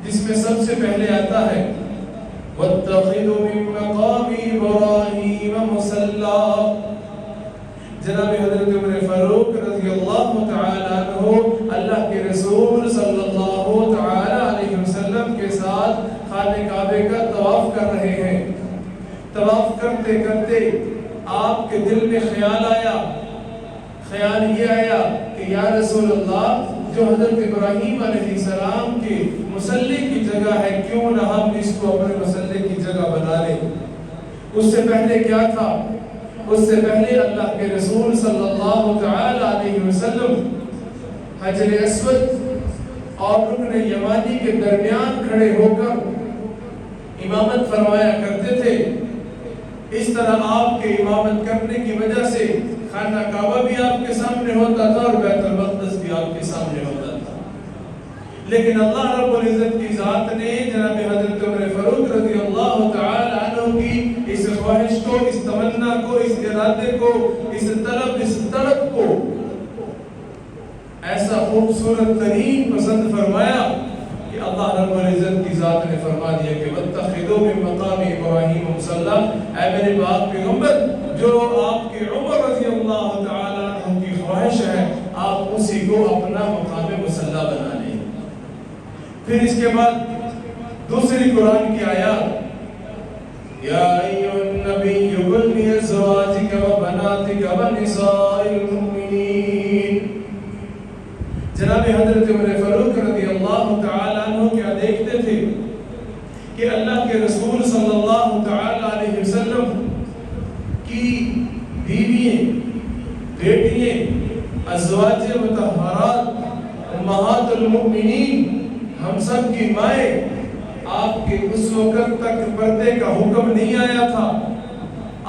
جس میں سب سے پہلے آتا ہے وَاتَّخِذُوا مِن مَّقَامِ إِبْرَاهِيمَ مُصَلًّى. جناب حضرت عمر فاروق رضی اللہ تعالی عنہ اللہ کے رسول صلی اللہ تعالی علیہ وسلم کے ساتھ خانہ کعبے کا طواف کر رہے ہیں. طواف کرتے کرتے آپ کے دل میں خیال یہ آیا کہ یا رسول اللہ جو حضرت ابراہیم علیہ السلام کے مصلی کی جگہ ہے کیوں نہ ہم اس کو اپنے مصلی کی جگہ بنا لیں. اس سے پہلے کیا تھا؟ اس سے پہلے اللہ کے رسول صلی اللہ تعالی علیہ وسلم حجر اسود اور رکن یمانی کے درمیان کھڑے ہو کر امامت فرمایا کرتے تھے. اس طرح آپ کے امامت کرنے کی وجہ سے خانہ کعبہ بھی آپ کے سامنے ہوتا تھا اور بیت المقدس بھی آپ کے سامنے ہوتا تھا. لیکن اللہ رب العزت کی ذات نے جناب حضرت عمر فاروق رضی اللہ تعالی عنہ کی اس خواہش کو، اس تمنا کو، اس ارادے کو، اس طلب کو ایسا خوبصورت ترین پسند فرمایا کہ اللہ رب العزت کی ذات نے فرما دیا کہ وَاتَّخِذُوا مِن مَّقَامِ إِبْرَاهِيمَ مُصَلًّى. اے میرے پاک پیغمبر، جو آپ کی عمر رضی اللہ تعالی عنہ کی خواہش ہے آپ اسی کو اپنا مقام مصلی بنا لیں. پھر اس کے بعد دوسری قرآن کی آیات یا ایھا النبی قل لأزواجک وبناتک ونساء المؤمنین. جناب حضرت عمر فاروق رضی اللہ تعالی عنہ کیا دیکھتے تھے کہ اللہ کے رسول صلی اللہ تعالی علیہ وسلم کی بیوییں، بیٹیاں، ازواج مطہرات، امہات المؤمنین، ہم سب کی مائیں، آپ کے اس وقت تک پردے کا حکم نہیں آیا تھا.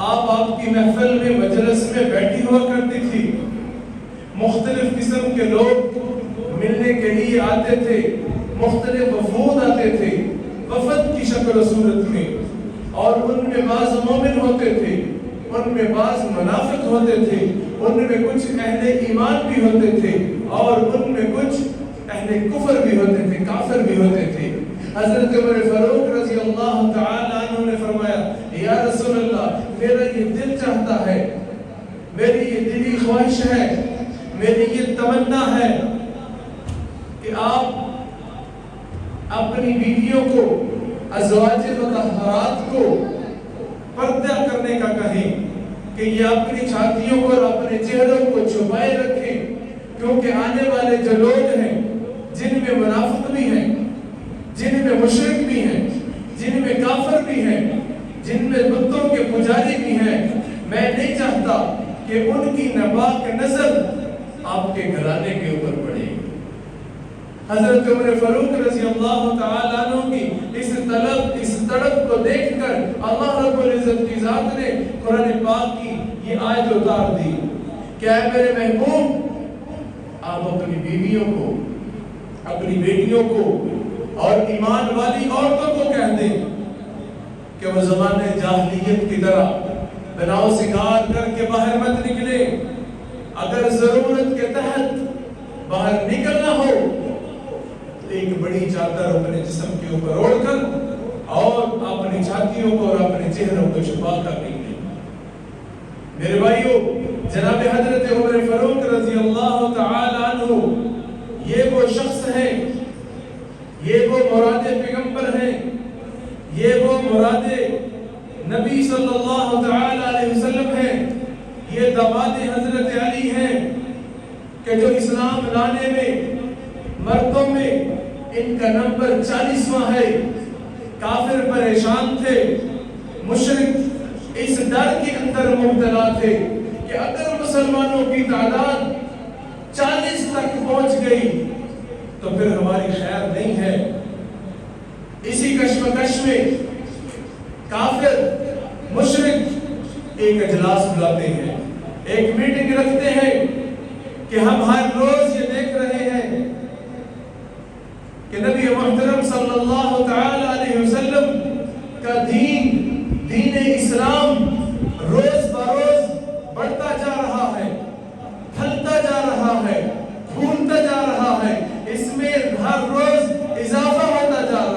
آپ کی محفل میں مجلس میں بیٹھی ہوا کرتی تھی. مختلف قسم کے لوگ ملنے کے لیے آتے تھے، مختلف وفود آتے تھے وفد کی شکل و صورت میں، اور ان میں بعض مومن ہوتے تھے، ان میں بعض منافق ہوتے تھے، ان میں کچھ اہل ایمان بھی ہوتے تھے اور ان میں کچھ اہل کفر بھی ہوتے تھے، کافر بھی ہوتے تھے. حضرت عمر فاروق رضی اللہ تعالی عنہ نے فرمایا یا رسول اللہ میرا یہ دل چاہتا ہے، میری یہ دلی خواہش ہے، میری یہ تمنا ہے کہ آپ اپنی بیویوں کو، ازواج مطہرات کو پردہ کرنے کا کہیں کہ یہ اپنی چھاتیوں کو اور اپنے چہروں کو چھپائے رکھیں، کیونکہ آنے والے جو لوگ ہیں جن میں منافق بھی ہیں، جن میں مشرک بھی ہیں، جن میں کافر بھی ہیں، جن میں بتوں کے پجاری بھی ہیں، میں نہیں چاہتا کہ ان کی ناپاک نظر آپ کے گھرانے کے اوپر پڑے. حضرت عمر فاروق رضی اللہ تعالی عنہ کی اس طلب کو دیکھ کر اللہ رب العزت کی ذات نے قرآن پاک کی یہ آیت اتار دی کہ اے میرے محبوب، آپ اپنی بیویوں کو، اپنی بیٹیوں کو اور ایمان والی عورتوں کو کہہ دیں کہ وہ زمانے جاہلیت کی طرح بناؤ سنگار کر کے باہر مت نکلے. اگر ضرورت کے تحت باہر نکلنا ہو تو ایک بڑی چادر اپنے جسم کے اوپر اوڑھ کر اور اپنی چھاتیوں کو اور اپنے چہروں کو چھپا کر نکلے. میرے بھائیو، جناب حضرت عمر فاروق رضی اللہ تعالی عنہ یہ وہ شخص ہیں، یہ وہ مراد پیغمبر ہیں، یہ وہ مراد نبی صلی اللہ تعالی علیہ وسلم ہیں، یہ داماد حضرت علی ہیں کہ جو اسلام لانے میں مردوں میں ان کا نمبر 40واں ہے. کافر پریشان تھے، مشرک اس ڈر کے اندر مبتلا تھے کہ اگر مسلمانوں کی تعداد 40 تک پہنچ گئی تو پھر ہماری خیر نہیں ہے. اسی کشمکش میں کافر مشرک ایک اجلاس بلاتے ہیں، ایک میٹنگ رکھتے ہیں کہ ہم ہر روز یہ دیکھ رہے ہیں کہ نبی محترم صلی اللہ تعالی علیہ وسلم کا دین اسلام روز بروز بڑھتا جا رہا ہے، پھلتا جا رہا ہے، پھولتا جا رہا ہے، اس میں ہر روز اضافہ ہوتا جا رہا ہے.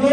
2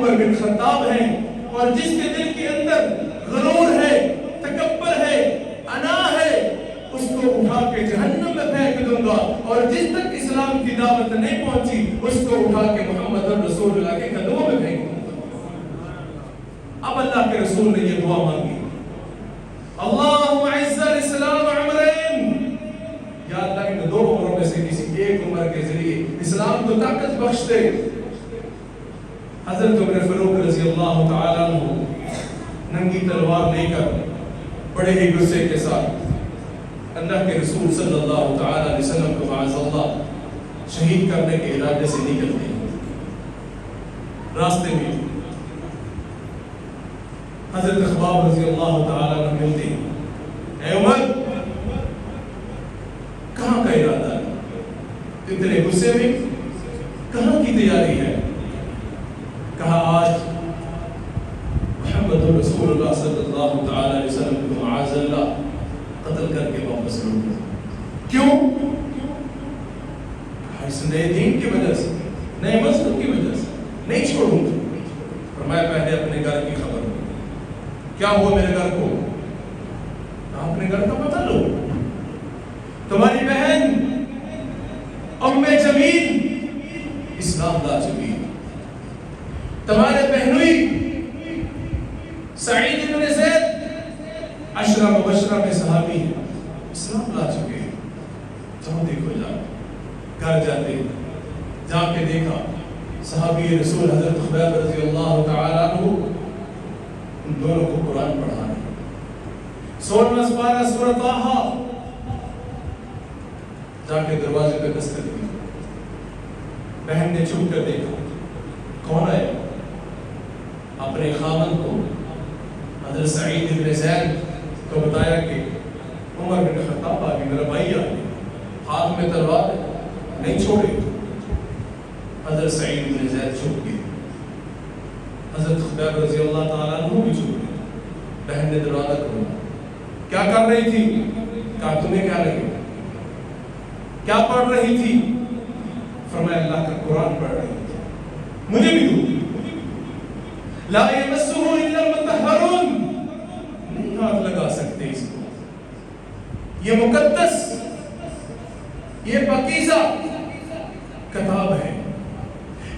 عمر بن خطاب ہیں، اور جس کے دل کے اندر غرور ہے، تکبر ہے، انا ہے، اس کو اٹھا کے جہنم میں پھینک دوں گا، اور جس تک اسلام کی دعوت نہیں پہنچی اس کو اٹھا کے محمد رسول اللہ کے قدموں میں پھینک دوں گا۔ اب اللہ کے رسول نے یہ دعا مانگی، اللہم اعز الاسلام عمرین، یا اللہ ان 2 عمروں میں سے کسی ایک عمر کے ذریعے اسلام کو طاقت بخش دے۔ حضرت عمر فاروق رضی اللہ تعالیٰ عنہ ننگی تلوار لے کر بڑے ہی غصے کے ساتھ اللہ کے رسول صلی اللہ تعالیٰ علیہ وسلم کو معاذ اللہ شہید کرنے کے ارادے سے نکلتے ہیں۔ راستے میں حضرت خباب رضی اللہ تعالیٰ عنہ ملتے ہیں، اے عمر کہاں کا ارادہ ہے؟ اتنے غصے میں کہاں کی تیاری ہے؟ کہا آج محمد رسول اللہ صلی اللہ تعالیٰ علیہ وسلم کو معاذ اللہ قتل کر کے واپس لوٹ گئے۔ کیوں؟ اس نئے دین کی وجہ سے، نئے مذہب کی وجہ سے نہیں چھوڑوں گا۔ فرمایا پہلے اپنے گھر کی خبر ہو، کیا ہوا میرے گھر کو؟ اپنے گھر کا پتہ لو، تمہاری بہن ام جمیل اسلام لا چکی، تمہارے بہنوئی سعید بن زید عشرہ مبشرہ میں صحابی ہیں، اسلام لا چکے ہیں۔ جاؤ دیکھو، گھر جاتے جا کے دیکھا صحابی رسول حضرت خبیب رضی اللہ تعالیٰ عنہ ان دونوں کو قرآن پڑھا رہے، 16واں پارہ سورۃ طٰہٰ۔ جا کے دروازے پہ دستک دی، بہن نے چھپ کر دیکھا، کون ہے؟ اپنے خامن کو حضرت سعید بن زید کو بتایا کہ عمر بن خطاب آ گئے، میرا بھائی آ گیا، ہاتھ میں تلوار ہے، نہیں چھوڑے۔ حضرت سعید بن زید چھپ گئے، حضرت خبیب رضی اللہ تعالیٰ عنہ بھی چھپ گئے۔ بہن نے دروازہ کھولا، کیا کر رہی تھی؟ کہا تمہیں کیا لگے، کیا پڑھ رہی تھی؟ فرمایا اللہ کا قرآن پڑھ رہی تھی۔ مجھے بھی دو، لا یمسہ الا المطہرون، نہیں ہاتھ لگا سکتے اس کو، یہ مقدس، یہ پاکیزہ کتاب ہے،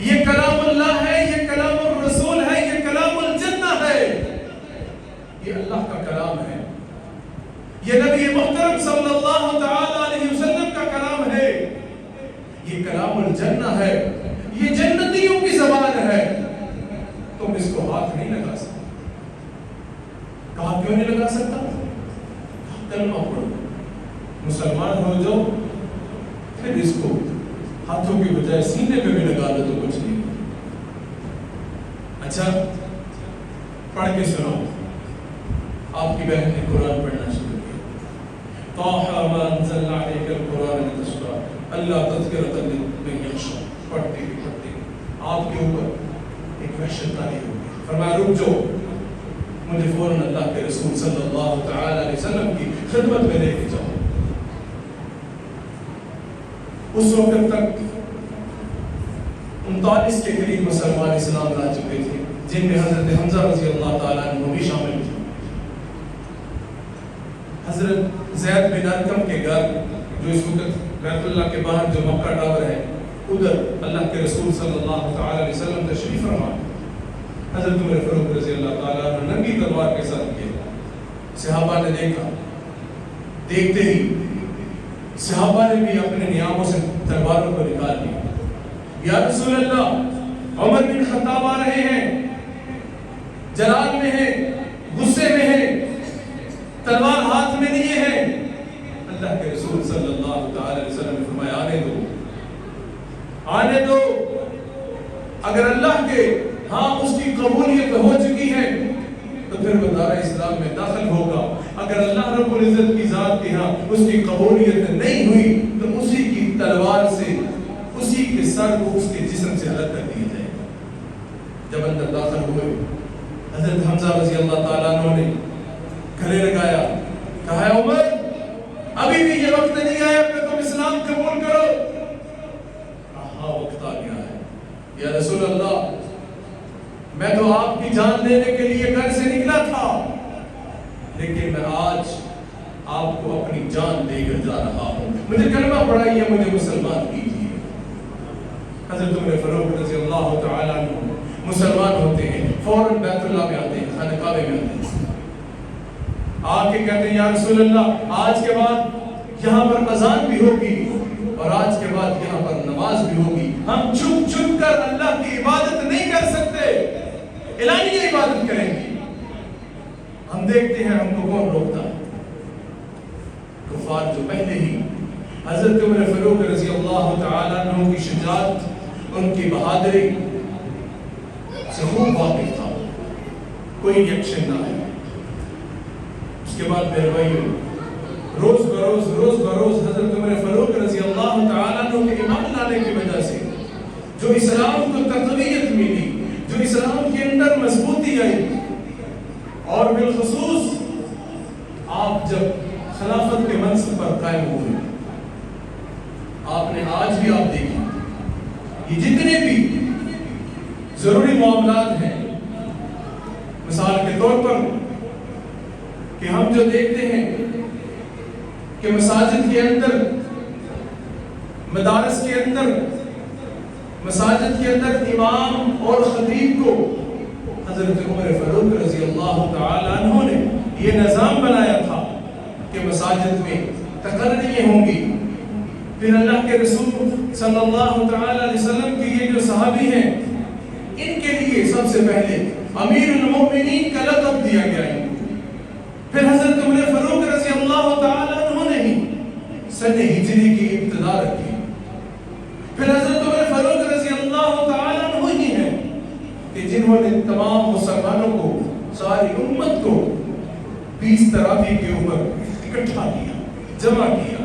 یہ کلام اللہ ہے، یہ کلام الرسول ہے، یہ کلام الجنہ ہے، یہ اللہ کا کلام ہے، یہ نبی محترم صلی اللہ تعالی علیہ وسلم کا کلام ہے، یہ کلام الجنہ ہے، یہ جنتیوں کی زبان ہے، تم اس کو ہاتھ نہیں لگا سکتے۔ کہا کیوں نہیں لگا سکتا؟ کلمہ پڑھو، مسلمان ہو جاؤ، پھر اس کو ہاتھوں کی بجائے سینے پہ بھی لگا دو تو کچھ نہیں۔ اچھا پڑھ کے سناؤ۔ آپ کی بہن نے قرآن پڑھنا شروع کیا، طٰہٰ مَا أَنزَلْنَا عَلَيْكَ الْقُرْآنَ لِتَشْقَىٰ أَلَّا تَذْكِرَةً لِمَن يَخْشَىٰ۔ پڑھتے آپ کے اوپر ایک وحشت طاری ہو گئی، فرمایا رک جاؤ، مجھے فوراً اللہ کے رسول صلی اللہ تعالی علیہ وسلم کی خدمت میں لے کے جاؤ۔ اس وقت تک 39 کے قریب مسلمان اسلام لا چکے تھے، جن میں حضرت حمزہ رضی اللہ تعالیٰ عنہ بھی شامل تھے۔ حضرت زید بن ارقم کے گھر جو اس وقت بیت اللہ کے باہر جو مکہ ٹاور ہے، ادھر اللہ کے رسول صلی اللہ تعالی علیہ وسلم تشریف فرما۔ حضرت عمر فاروق رضی اللہ تعالیٰ عنہ ننگی تلوار کے ساتھ کیا، صحابہ نے دیکھا، دیکھتے ہی صحابہ نے بھی اپنے نیاموں سے تلواروں کو نکال لیا۔ یا رسول اللہ، عمر بن خطاب آ رہے ہیں، جلال میں ہیں، غصے میں ہیں، تلوار ہاتھ میں لیے ہیں۔ اللہ کے رسول صلی اللہ تعالی علیہ وسلم نے فرمایا آنے دو، آنے دو، اگر اللہ کے ہاں اس کی قبولیت ہو چکی ہے تو پھر وہ دار اسلام میں داخل ہوگا، اگر اللہ رب العزت کی ذات کے ہاں اس کی قبولیت نہیں ہوئی تو اسی کی تلوار سے اسی کے سر کو اس کے جسم سے الگ کر دیا جائے گا۔ جب اندر داخل ہوئے، حضرت حمزہ رضی اللہ تعالیٰ عنہ نے گلے لگایا، کہا ہے عمر ابھی بھی یہ وقت نہیں آیا کہ تم اسلام قبول کرو؟ ہاں وقت آ گیا ہے یا رسول اللہ، میں تو آپ کی جان لینے کے لیے گھر سے نکلا تھا، لیکن میں آج آپ کو اپنی جان دے کر جا رہا ہوں، مجھے کلمہ پڑھائیے، مجھے مسلمان کیجیے۔ حضرت عمر فاروق رضی اللہ تعالیٰ عنہ مسلمان ہوتے ہیں، فوراً بیت اللہ میں آتے ہیں، خانہ کعبہ میں آتے ہیں، آ کے کہتے ہیں یا رسول اللہ آج کے بعد یہاں پر اذان بھی ہوگی اور آج کے بعد یہاں پر نماز بھی ہوگی، ہم چھپ چھپ کر اللہ کی عبادت نہیں کر سکتے، اعلانیہ عبادت کریں گے، ہم دیکھتے ہیں ہم کو کون روکتا ہے۔ کفار جو پہلے ہی حضرت عمر فاروق رضی اللہ تعالیٰ عنہ کی شجاعت، ان کی بہادری سے خوب واقف تھا، کوئی ریئیکشن نہ ہے۔ اس کے بعد میرے بھائیوں، روز بروز حضرت عمر فاروق رضی اللہ تعالیٰ عنہ کے ایمان لانے کی وجہ سے جو اسلام کو تقویت ملی، جو اسلام کے اندر مضبوطی آئی، اور بالخصوص آپ جب خلافت کے منصب پر قائم ہوئے، آپ نے آج بھی آپ دیکھیں یہ جتنے بھی ضروری معاملات ہیں، مثال کے طور پر کہ ہم جو دیکھتے ہیں کہ مساجد کے اندر، مدارس کے اندر، مساجد کے اندر امام اور خطیب کو حضرت عمر فاروق رضی اللہ تعالیٰ عنہ نے یہ نظام بنایا تھا کہ مساجد میں تقرریاں ہوں گی۔ پھر اللہ کے رسول صلی اللہ تعالیٰ علیہ وسلم کے یہ جو صحابی ہیں، ان کے لیے سب سے پہلے امیر المؤمنین کا لقب دیا گیا ہے۔ پھر حضرت عمر فاروق رضی اللہ تعالیٰ عنہ نے ہی سن ہجری کی ابتدا رکھی۔ پھر حضرت عمر فاروق رضی اللہ تعالیٰ عنہ ہی ہیں کہ جنہوں نے تمام مسلمانوں کو، ساری امت کو 20 تراویح کے اوپر اکٹھا کیا، جمع کیا۔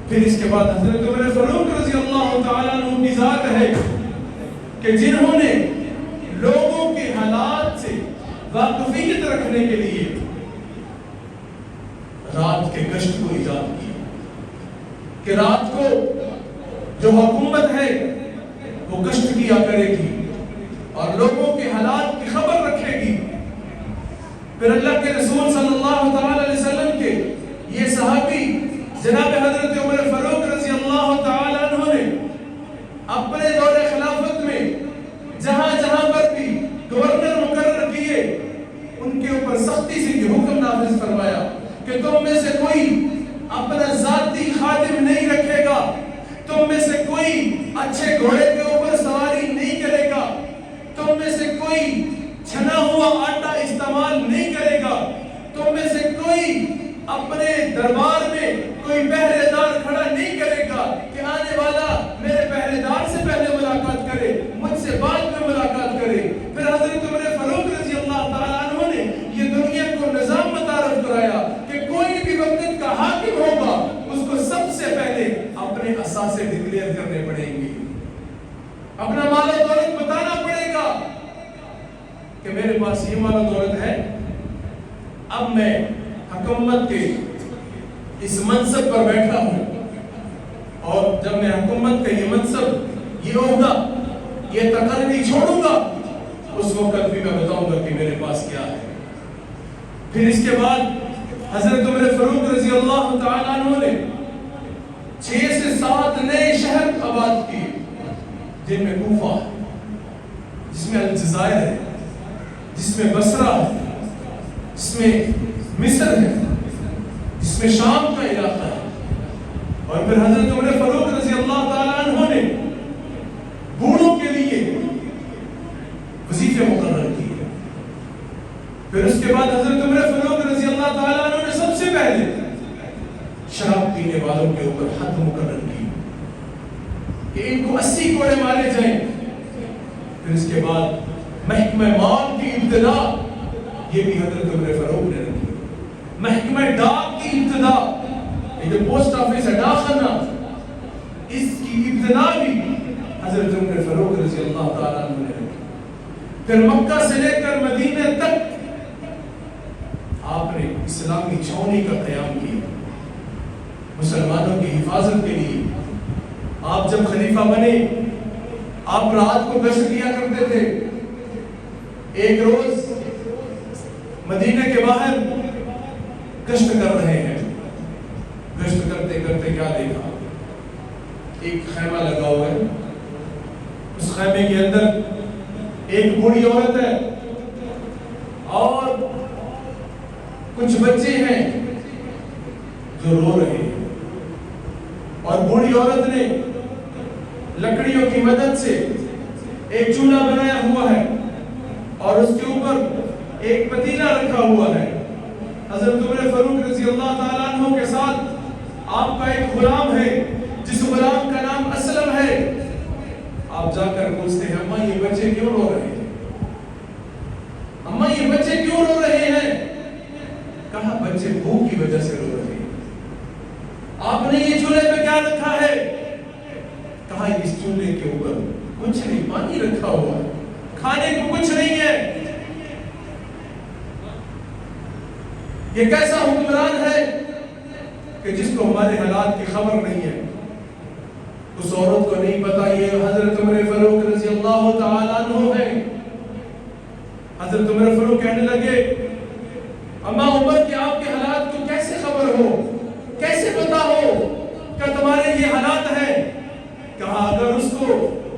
پھر اس کے بعد حضرت عمر فاروق رضی اللہ تعالیٰ عنہ کی ذات ہے کہ جنہوں نے لوگوں کے حالات سے واقفیت رکھنے کے لیے رات کے گشت کو ایجاد کیا کہ رات کو جو حکومت ہے وہ گشت کیا کرے گی اور لوگوں کے حالات کی خبر رکھے گی۔ پھر اللہ کے رسول صلی اللہ تعالیٰ علیہ وسلم کے یہ صحابی جناب حضرت عمر فاروق رضی اللہ تعالیٰ عنہ نے اپنے دور خلافت میں جہاں جہاں پر بھی گورنر مقرر کیے، ان کے اوپر سختی سے یہ حکم نافذ فرمایا کہ تم میں سے کوئی اپنا ذاتی خادم نہیں رکھے گا، تم میں سے کوئی اچھے گھوڑے کے اوپر سواری نہیں کرے گا، تم میں سے کوئی چھنا ہوا آٹا استعمال نہیں کرے گا، تم میں سے کوئی اپنے دربار میں کوئی پہرے دار کھڑا نہیں کرے گا کہ آنے والا میرے پہرے دار سے پہلے ملاقات کرے، مجھ سے بعد میں ملاقات کرے۔ پھر حضرت عمر فاروق رضی اللہ تعالیٰ عنہ نے یہ دنیا کو نظام متعارف کرایا کہ کوئی بھی وقت کا حاکم ہوگا اس کو سب سے پہلے اپنے اثاثے ڈکلیئر کرنے پڑیں گے، اپنا مال و دولت بتانا پڑے گا کہ میرے پاس یہ مال و دولت ہے، اب میں حکومت کے اس منصب پر بیٹھا ہوں، اور جب میں حکومت کا یہ منصب، یہ ہوگا، یہ تقرری چھوڑوں گا، اس وقت بھی میں بتاؤں گا کہ میرے پاس کیا ہے۔ پھر اس کے بعد حضرت عمر فاروق رضی اللہ تعالیٰ عنہ نے 6 سے 7 نئے شہر آباد کیے، جن میں کوفہ ہے، جس میں الجزائر ہے، جس میں بصرہ ہے، جس میں مصر ہے، جس میں شام کا علاقہ ہے۔ اور پھر حضرت عمر فاروق رضی اللہ تعالیٰ عنہ نے بوڑھوں کے لیے وظیفے مقرر کیے۔ پھر اس کے بعد حضرت عمر فاروق رضی اللہ تعالیٰ عنہ نے سب سے پہلے شراب پینے والوں کے اوپر حد مقرر کی کہ ان کو 80 کوڑے مارے جائیں۔ پھر اس کے بعد محکمہ مال کی ابتدا یہ بھی حضرت عمر فاروق نے رکھی، محکمہ ڈاک کی ابتدا، یہ جو پوسٹ آفس ہے ڈاک خانہ، اس کی ابتدا بھی حضرت عمر فاروق رضی اللہ تعالیٰ عنہ نے رکھی۔ پھر مکہ سے لے کر مدینہ تک آپ نے اسلامی چھاؤنی کا قیام کیا مسلمانوں کی حفاظت کے لیے۔ آپ جب خلیفہ بنے، آپ رات کو گشت کیا کرتے تھے، ایک روز مدینہ کے باہر گشت کر رہے ہیں. گشت کرتے کرتے کیا دیکھا؟ ایک خیمہ لگا ہوا ہے. اس خیمے کے اندر ایک بوڑھی عورت ہے اور کچھ بچے ہیں جو رو رہے ہیں. اور بوڑھی عورت نے لکڑیوں کی مدد سے ایک چولہا بنایا ہوا ہے اور اس کے اوپر ایک پتیلا رکھا ہوا ہے. حضرت عمر فاروق رضی اللہ تعالیٰ عنہ کے ساتھ آپ کا ایک غلام ہے جس غلام کا نام اسلم ہے. آپ جا کر پوچھتے ہیں اماں یہ بچے کیوں رو رہے ہیں؟ اماں یہ بچے کیوں رو رہے ہیں؟ کہا بچے بھوک کی وجہ سے رو رہے ہیں. آپ نے یہ چولہے پہ کیا رکھا ہے؟ کہا اس چولہے کے اوپر کچھ نہیں، پانی رکھا ہوا ہے، کھانے کو کچھ نہیں ہے. یہ کیسا حکمران ہے کہ جس کو ہمارے حالات کی خبر نہیں ہے؟ اس عورت کو نہیں پتا یہ حضرت عمر فاروق رضی اللہ تعالیٰ عنہ ہے. حضرت عمر فاروق کہنے لگے اماں عمر کہ آپ کے حالات کو کیسے خبر ہو، کیسے پتا ہو کہ تمہارے یہ حالات ہیں؟ کہا اگر اس کو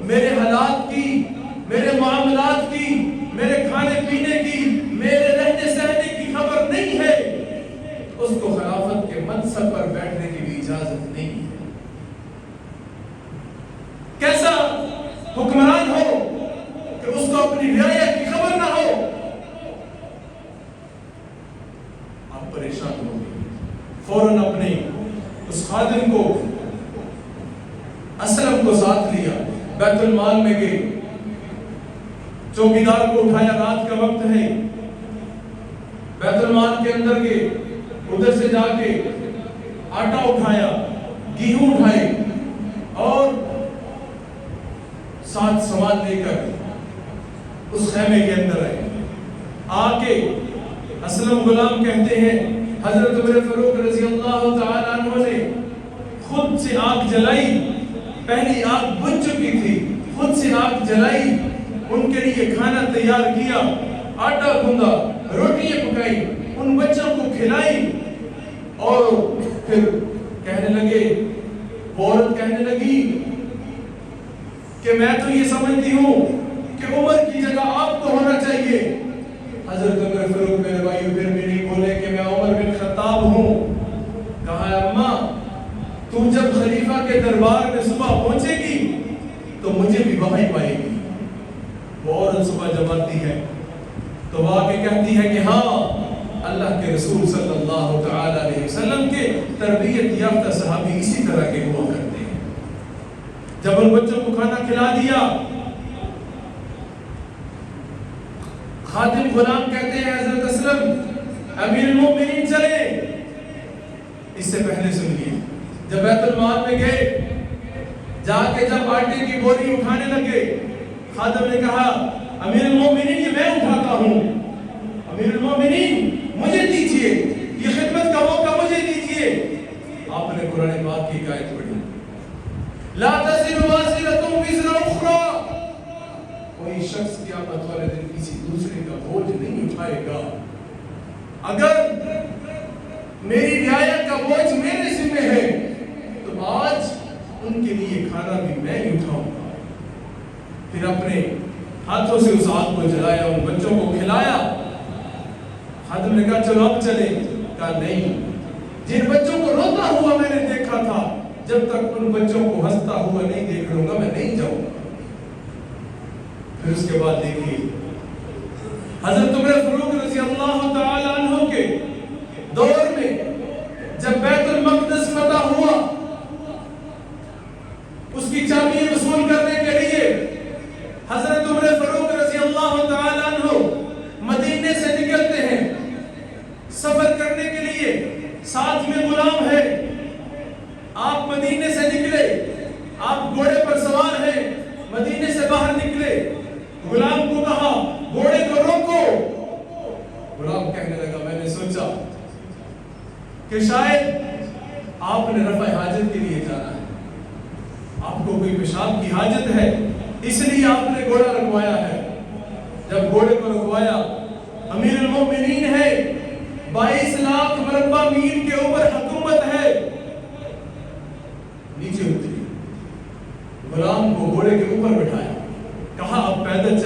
میرے حالات کی، میرے معاملات کی، میرے کھانے پینے کی، میرے رہنے سہنے کی خبر نہیں ہے، اس کو خلافت کے منصب پر بیٹھنے کی بھی اجازت نہیں ہے. کیسا حکمران ہو کہ اس کو اپنی رعیت کی خبر نہ ہو؟ آپ پریشان ہو گئے. فوراً اپنے اس خادم کو اسلم کو ساتھ لیا، بیت المال میں گئے. چوکیدار کو اٹھایا، رات کا وقت ہے، بیت المال کے اندر گئے. ادھر سے جا کے آٹا اٹھایا، گیہوں اٹھائے اور ساتھ سامان لے کر اس خیمے کے اندر آئے. آ کے اسلم غلام کہتے ہیں حضرت عمر فاروق رضی اللہ تعالیٰ عنہ نے خود سے آگ جلائی. پہلی آگ بجھ چکی تھی، خود سے آگ جلائی، ان کے لیے کھانا تیار کیا، آٹا گوندھا، روٹیاں پکائی، ان بچوں کو کھلائی. اور پھر کہنے لگے، عورت کہنے لگی کہ میں تو یہ سمجھتی ہوں کہ عمر کی جگہ آپ کو ہونا چاہیے. حضرت عمر فاروق میرے بھائیو پھر بھی نہیں بولے کہ میں عمر بن خطاب ہوں. کہا اماں تم جب خلیفہ کے دربار میں صبح پہنچے گی تو مجھے بھی وحی پائے گی. وہ عورت صبح جب آتی ہے تو وہ آ کے کہتی ہے کہ ہاں اللہ کے رسول صلی اللہ تعالی علیہ وسلم کے تربیت یافتہ صحابی اسی طرح کے ہوا کرتے ہیں. جب ان بچوں کو کھانا کھلا دیا، خادم غلام کہتے ہیں حضرت اسلم امیر المؤمنین چلے. اس سے پہلے سنیے، جب بیت المال میں گئے، جا کے جب آٹے کی بوری اٹھانے لگے، خادم نے کہا امیر المؤمنین یہ میں اٹھاتا ہوں، امیر المؤمنین مجھے دیجئے، یہ خدمت کا موقع مجھے دیجئے. آپ نے قرآن پاک کی آیت پڑھی، لا تزر وازرۃ وزر اخری. کوئی شخص قیامت والے دن کسی دوسرے کا بوجھ نہیں اٹھائے گا. اگر میری رعایت کا بوجھ میرے ذمہ ہے تو آج ان کے لیے کھانا بھی میں ہی اٹھاؤں گا. پھر اپنے ہاتھوں سے اس آگ کو جلایا، ان بچوں کو کھلایا. خادم نے کہا چلو اب چلیں. کہا نہیں، جن بچوں کو روتا ہوا میں نے دیکھا تھا، جب تک ان بچوں کو ہنستا ہوا نہیں دیکھ لوں گا میں نہیں جاؤں گا. پھر اس کے بعد دیکھیے حضرت عمر فاروق رضی اللہ تعالی عنہ کے دور میں جب بیت المقدس فتح ہوا، اس کی چابی وصول کرنے کے لیے حضرت عمر فاروق رضی اللہ تعالی عنہ مدینے سے نکلتے ہیں سفر کرنے کے لیے. ساتھ میں غلام ہے. آپ مدینے سے نکلے، آپ گھوڑے پر سوار ہیں، مدینے سے باہر نکلے. غلام کو کہا گھوڑے کو روکو. غلام کہنے لگا میں نے سوچا کہ شاید آپ نے رفع حاجت کے لیے جانا ہے، آپ کو کوئی پیشاب کی حاجت ہے، اس لیے آپ نے گھوڑا رکھوایا ہے. جب گھوڑے کو رکھوایا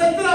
17